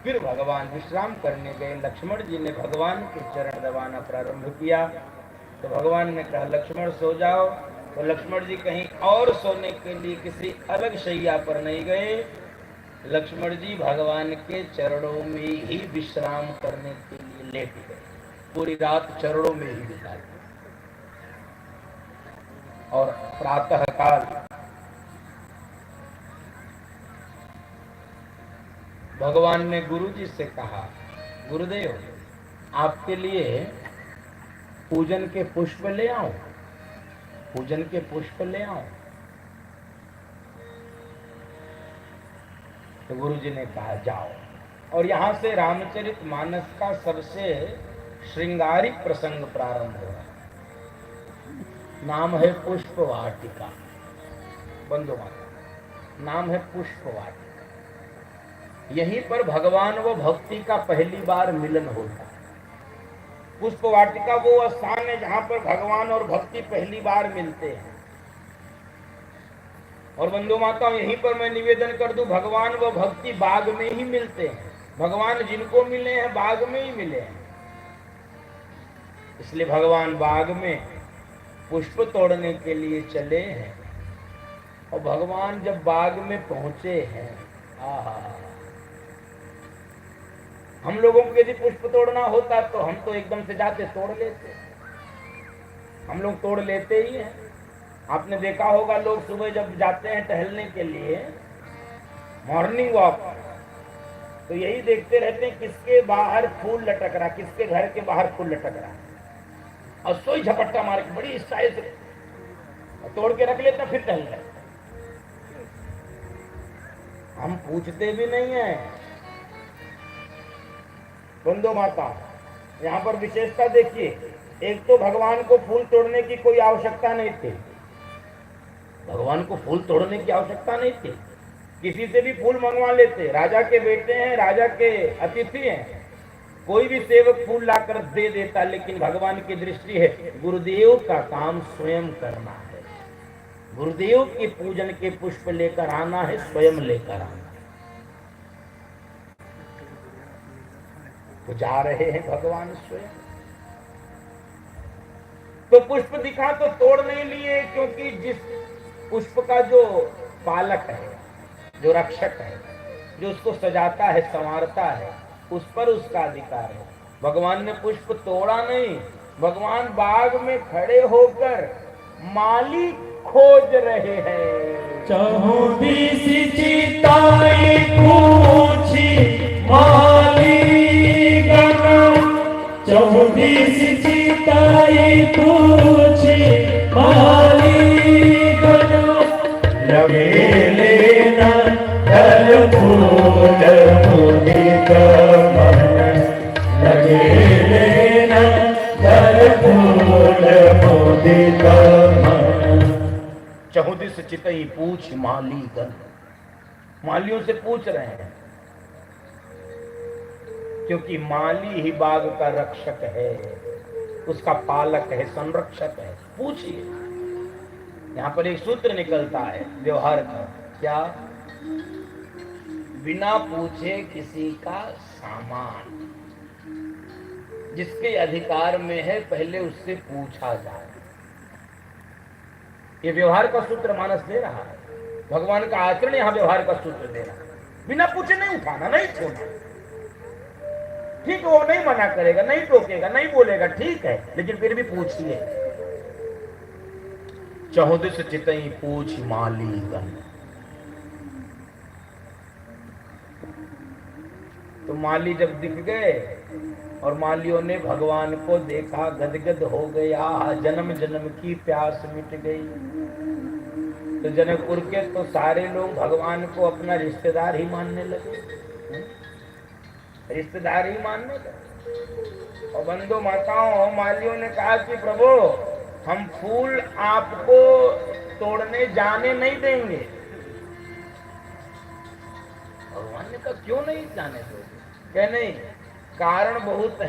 फिर भगवान विश्राम करने गए। लक्ष्मण जी ने भगवान के चरण दबाना प्रारंभ किया तो भगवान ने कहा लक्ष्मण सो जाओ। तो लक्ष्मण जी कहीं और सोने के लिए किसी अलग शैया पर नहीं गए। लक्ष्मण जी भगवान के चरणों में ही विश्राम करने के लिए लेट गए। पूरी रात चरणों में ही बिता दी। और प्रातः काल भगवान ने गुरु जी से कहा गुरुदेव आपके लिए पूजन के पुष्प ले आऊं, पूजन के पुष्प ले आऊं। तो गुरु जी ने कहा जाओ। और यहां से रामचरितमानस का सबसे श्रृंगारिक प्रसंग प्रारंभ हुआ। नाम है पुष्प वाटिका। बंधु माता, नाम है पुष्प वाटिका। यहीं पर भगवान व भक्ति का पहली बार मिलन होता है। पुष्प वाटिका वो स्थान है जहां पर भगवान और भक्ति पहली बार मिलते हैं। और बंधु माता, यहीं पर मैं निवेदन कर दूं, भगवान व भक्ति बाग में ही मिलते हैं। भगवान जिनको मिले हैं बाग में ही मिले हैं। इसलिए भगवान बाग में पुष्प तोड़ने के लिए चले हैं। और भगवान जब बाग में पहुंचे हैं, आहा, हम लोगों को यदि पुष्प तोड़ना होता तो हम तो एकदम से जाते तोड़ लेते। हम लोग तोड़ लेते ही हैं। आपने देखा होगा लोग सुबह जब जाते हैं टहलने के लिए मॉर्निंग वॉक, तो यही देखते रहते हैं किसके बाहर फूल लटक रहा, किसके घर के बाहर फूल लटक रहा, और सोई झपट्टा मार के बड़ी स्टाइल से तोड़ के रख लेते, फिर टहल रहे। हम पूछते भी नहीं है। बंधु माता, यहाँ पर विशेषता देखिए, एक तो भगवान को फूल तोड़ने की कोई आवश्यकता नहीं थी। भगवान को फूल तोड़ने की आवश्यकता नहीं थी। किसी से भी फूल मंगवा लेते। राजा के बेटे हैं, राजा के अतिथि हैं, कोई भी सेवक फूल लाकर दे देता। लेकिन भगवान की दृष्टि है गुरुदेव का काम स्वयं करना है। गुरुदेव के पूजन के पुष्प लेकर आना है, स्वयं लेकर आना। तो जा रहे हैं भगवान स्वयं। तो पुष्प दिखा तो तोड़ नहीं लिए, क्योंकि जिस पुष्प का जो पालक है, जो रक्षक है, जो उसको सजाता है, संवारता है, उस पर उसका अधिकार है। भगवान ने पुष्प तोड़ा नहीं। भगवान बाग में खड़े होकर माली खोज रहे हैं। चहुदिसि चिताई पूछी माली गण, चहुदिसि चिताई पूछी माली गण, लगे लेना दल फूल मुदित मन, लगे लेना दल फूल मुदित मन। चहुदिस चितई पूछ माली गण, मालियों से पूछ रहे हैं, क्योंकि माली ही बाग का रक्षक है, उसका पालक है, संरक्षक है। पूछिए। यहां पर एक सूत्र निकलता है व्यवहार का, क्या? बिना पूछे किसी का सामान जिसके अधिकार में है पहले उससे पूछा जाए। ये व्यवहार का सूत्र मानस दे रहा है। भगवान का आचरण यहां व्यवहार का सूत्र दे रहा है। बिना पूछे नहीं उठाना, नहीं छोड़ना। ठीक है, वो नहीं मना करेगा, नहीं टोकेगा, नहीं बोलेगा, ठीक है, लेकिन फिर भी पूछिए। चहुदिस चितई पूछ माली गण। तो माली जब दिख गए और मालियों ने भगवान को देखा, गदगद हो गया, जन्म जन्म की प्यास मिट गई। तो जनकपुर के तो सारे लोग भगवान को अपना रिश्तेदार ही मानने लगे, रिश्तेदार ही मानने लगे। और बंधु माताओं और मालियों ने कहा कि प्रभु, हम फूल आपको तोड़ने जाने नहीं देंगे। भगवान ने कहा क्यों नहीं जाने दोगे? कह नहीं, कारण बहुत है।